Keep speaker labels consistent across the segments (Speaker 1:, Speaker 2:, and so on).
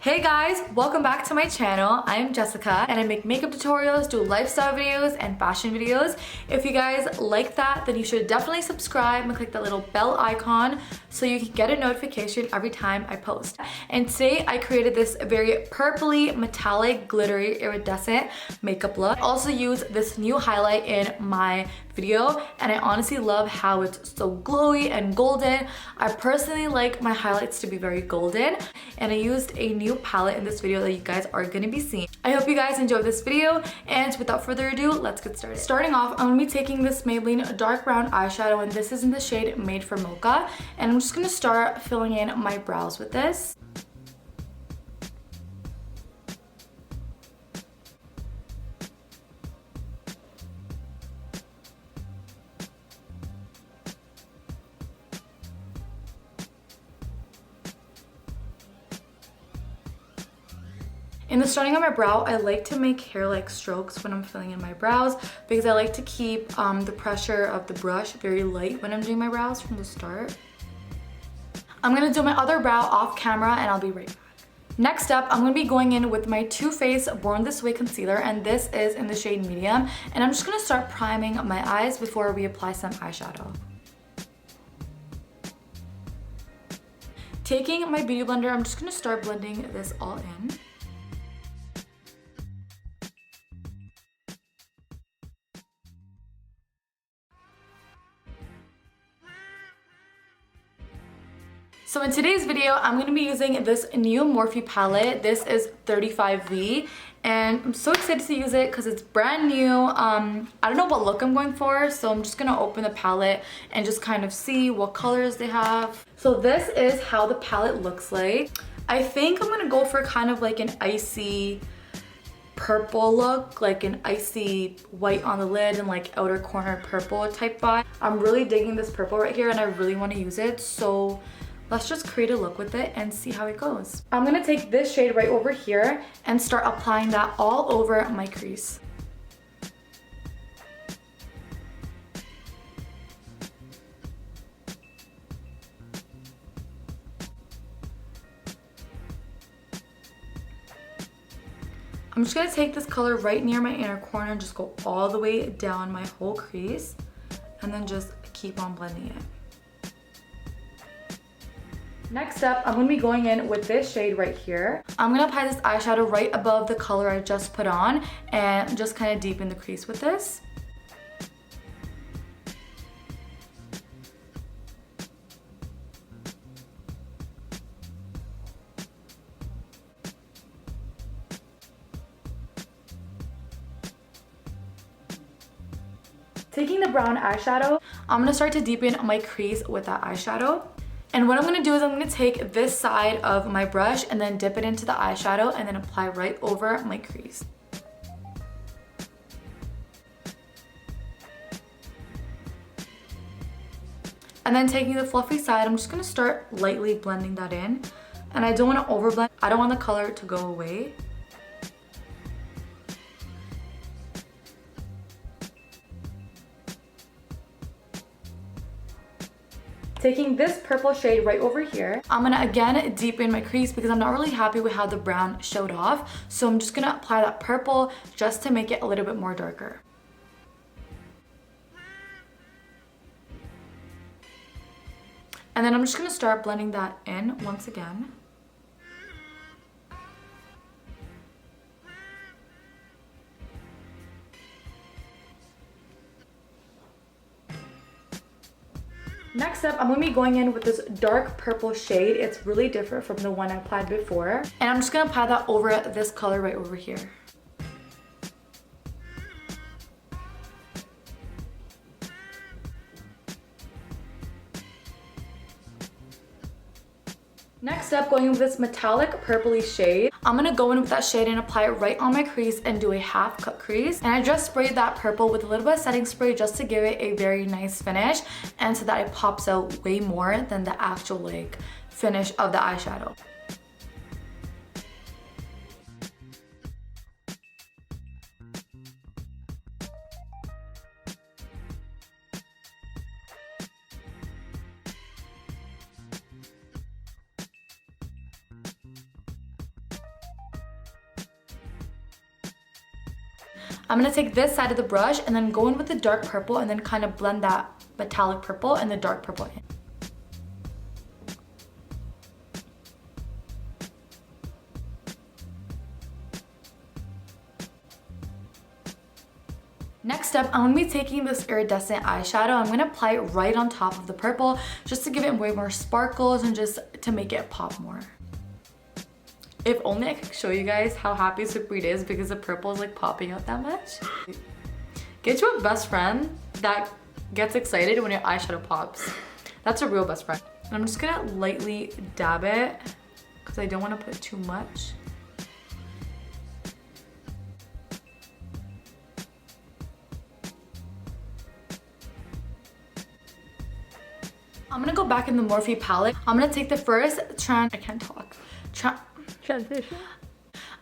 Speaker 1: Hey guys, welcome back to my channel. I am Jessica and I make makeup tutorials, do lifestyle videos, and fashion videos. If you guys like that, then you should definitely subscribe and click that little bell icon so you can get a notification every time I post. And today I created this very purpley, metallic, glittery, iridescent makeup look. I also use this new highlight in my video and I honestly love how it's so glowy and golden. I personally like my highlights to be very golden and I used a new palette in this video that you guys are going to be seeing. I hope you guys enjoyed this video and without further ado, let's get started. Starting off, I'm going to be taking this Maybelline dark brown eyeshadow and this is in the shade Made for Mocha, and I'm just going to start filling in my brows with this. In the starting of my brow, I like to make hair-like strokes when I'm filling in my brows because I like to keep the pressure of the brush very light when I'm doing my brows from the start. I'm going to do my other brow off camera and I'll be right back. Next up, I'm going to be going in with my Too Faced Born This Way concealer, and this is in the shade medium, and I'm just going to start priming my eyes before we apply some eyeshadow. Taking my beauty blender, I'm just going to start blending this all in. So in today's video, I'm going to be using this new Morphe palette. This is 35V and I'm so excited to use it because it's brand new. I don't know what look I'm going for, so I'm just going to open the palette and just kind of see what colors they have. So this is how the palette looks like. I think I'm going to go for kind of like an icy purple look, like an icy white on the lid and like outer corner purple type vibe. I'm really digging this purple right here and I really want to use it, so let's just create a look with it and see how it goes. I'm going to take this shade right over here and start applying that all over my crease. I'm just going to take this color right near my inner corner and just go all the way down my whole crease and then just keep on blending it. Next up, I'm going to be going in with this shade right here. I'm going to apply this eyeshadow right above the color I just put on and just kind of deepen the crease with this. Taking the brown eyeshadow, I'm going to start to deepen my crease with that eyeshadow. And what I'm going to do is I'm going to take this side of my brush and then dip it into the eyeshadow and then apply right over my crease. And then taking the fluffy side, I'm just going to start lightly blending that in. And I don't want to overblend. I don't want the color to go away. Taking this purple shade right over here, I'm going to again deepen my crease because I'm not really happy with how the brown showed off. So I'm just going to apply that purple just to make it a little bit more darker. And then I'm just going to start blending that in once again. Next up, I'm going to be going in with this dark purple shade. It's really different from the one I applied before. And I'm just going to apply that over this color right over here. Next up, going in with this metallic purpley shade. I'm going to go in with that shade and apply it right on my crease and do a half cut crease. And I just sprayed that purple with a little bit of setting spray just to give it a very nice finish and so that it pops out way more than the actual like finish of the eyeshadow. I'm gonna take this side of the brush and then go in with the dark purple and then kind of blend that metallic purple and the dark purple in. Next up, I'm going to be taking this iridescent eyeshadow. I'm going to apply it right on top of the purple just to give it way more sparkles and just to make it pop more. If only I could show you guys how happy Supreet is because the purple is like popping out that much. Get you a best friend that gets excited when your eyeshadow pops. That's a real best friend. And I'm just going to lightly dab it because I don't want to put too much. I'm gonna go back in the Morphe palette. I'm gonna take the first transition.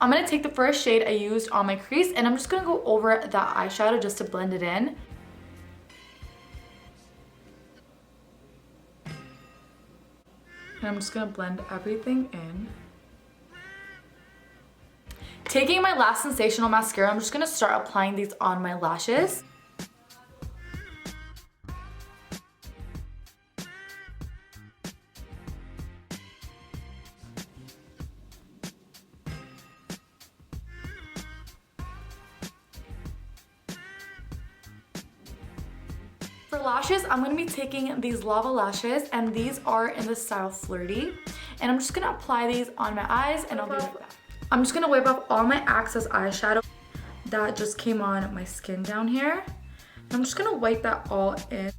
Speaker 1: I'm gonna take the first shade I used on my crease and I'm just gonna go over that eyeshadow just to blend it in. And I'm just gonna blend everything in. Taking my last sensational mascara, I'm just gonna start applying these on my lashes. For lashes, I'm going to be taking these lava lashes and these are in the style Flirty. And I'm just going to apply these on my eyes and I'll be right back. I'm just going to wipe off all my excess eyeshadow that just came on my skin down here. And I'm just going to wipe that all in.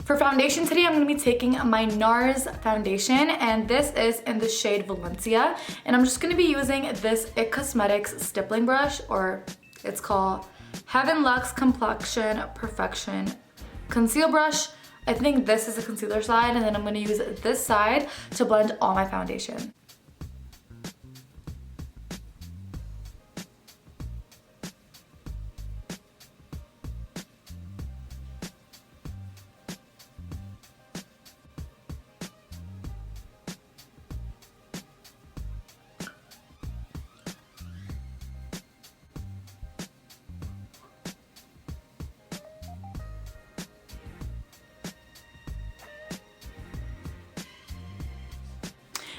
Speaker 1: For foundation today, I'm going to be taking my NARS foundation and this is in the shade Valencia. And I'm just going to be using this IT Cosmetics stippling brush, or it's called Heaven Luxe Complexion Perfection Conceal Brush. I think this is the concealer side and then I'm going to use this side to blend all my foundation.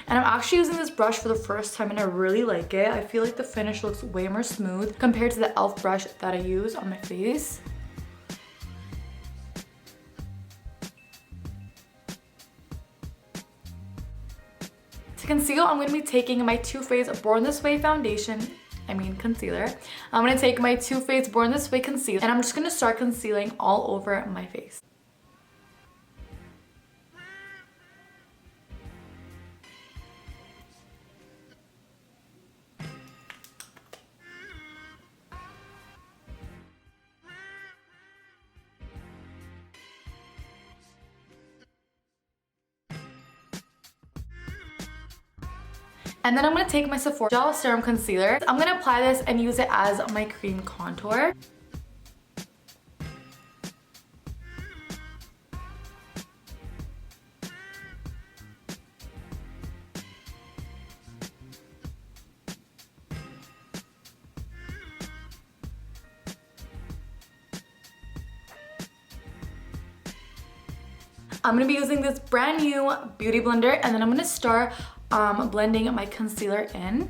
Speaker 1: And I'm actually using this brush for the first time and I really like it. I feel like the finish looks way more smooth compared to the e.l.f. brush that I use on my face. To conceal, I'm going to be taking my Too Faced Born This Way concealer. I'm going to take my Too Faced Born This Way concealer and I'm just going to start concealing all over my face. And then I'm going to take my Sephora Gel Serum Concealer. I'm going to apply this and use it as my cream contour. I'm going to be using this brand new beauty blender and then I'm going to start blending my concealer in.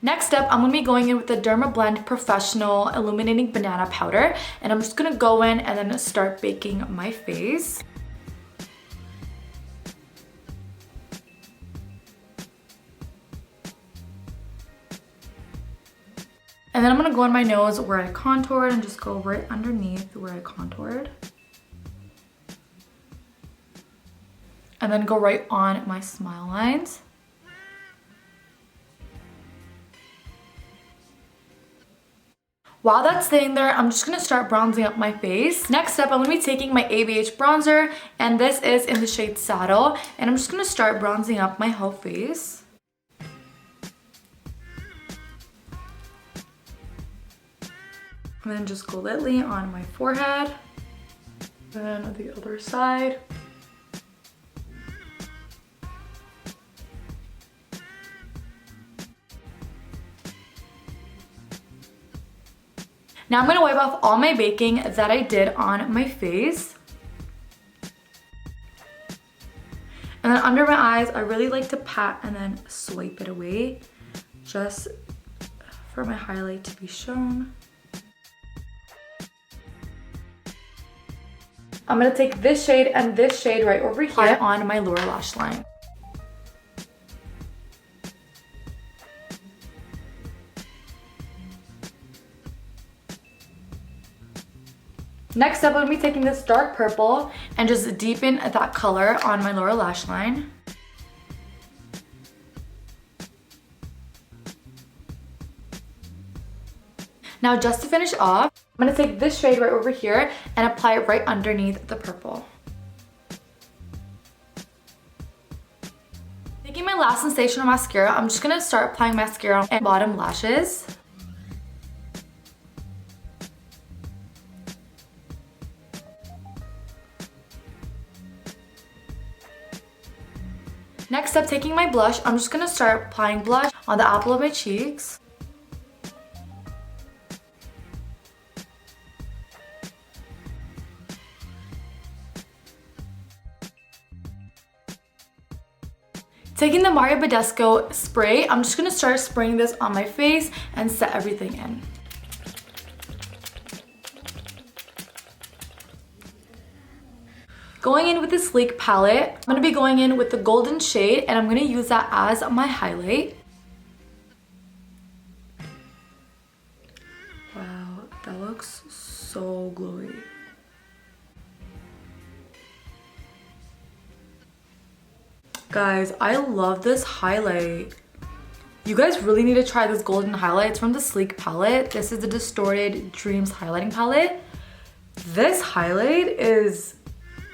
Speaker 1: Next up, I'm gonna be going in with the Dermablend Professional Illuminating Banana Powder, and I'm just gonna go in and then start baking my face. And then I'm gonna go on my nose where I contoured and just go right underneath where I contoured. And then go right on my smile lines. While that's sitting there, I'm just gonna start bronzing up my face. Next up, I'm gonna be taking my ABH bronzer, and this is in the shade Saddle, and I'm just gonna start bronzing up my whole face. And then just go lightly on my forehead. Then the other side. Now I'm gonna wipe off all my baking that I did on my face. And then under my eyes, I really like to pat and then swipe it away, just for my highlight to be shown. I'm gonna take this shade and this shade right over here on my lower lash line. Next up, I'm gonna be taking this dark purple and just deepen that color on my lower lash line. Now just to finish off, I'm gonna take this shade right over here and apply it right underneath the purple. Taking my last sensational mascara, I'm just gonna start applying mascara on bottom lashes. Next up, taking my blush, I'm just gonna start applying blush on the apple of my cheeks. Taking the Mario Badescu spray, I'm just gonna start spraying this on my face and set everything in. Going in with the Sleek palette, I'm gonna be going in with the golden shade and I'm gonna use that as my highlight. Wow, that looks so glowy. Guys, I love this highlight. You guys really need to try this golden highlight. It's from the Sleek palette. This is the Distorted Dreams highlighting palette. This highlight is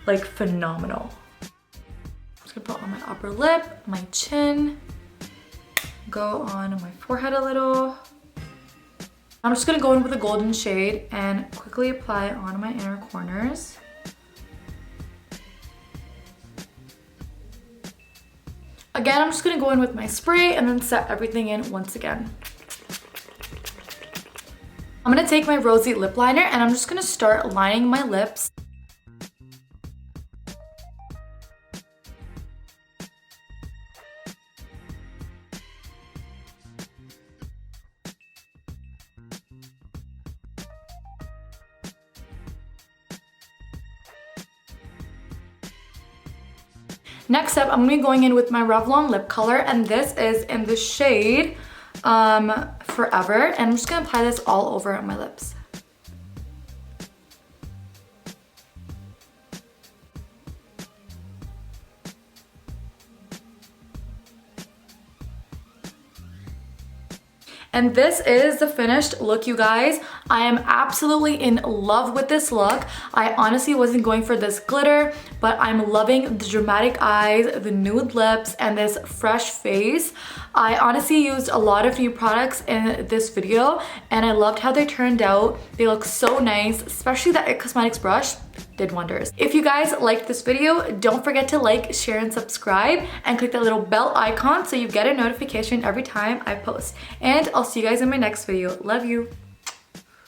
Speaker 1: like phenomenal. I'm just gonna put on my upper lip, my chin, go on my forehead a little. I'm just gonna go in with a golden shade and quickly apply it on my inner corners. Again, I'm just gonna go in with my spray and then set everything in once again. I'm gonna take my rosy lip liner and I'm just gonna start lining my lips. Next up, I'm gonna be going in with my Revlon lip color, and this is in the shade Forever, and I'm just gonna apply this all over my lips. And this is the finished look, you guys. I am absolutely in love with this look. I honestly wasn't going for this glitter, but I'm loving the dramatic eyes, the nude lips, and this fresh face. I honestly used a lot of new products in this video, and I loved how they turned out. They look so nice, especially the It Cosmetics brush did wonders. If you guys liked this video, don't forget to like, share, and subscribe, and click that little bell icon so you get a notification every time I post. And I'll see you guys in my next video. Love you.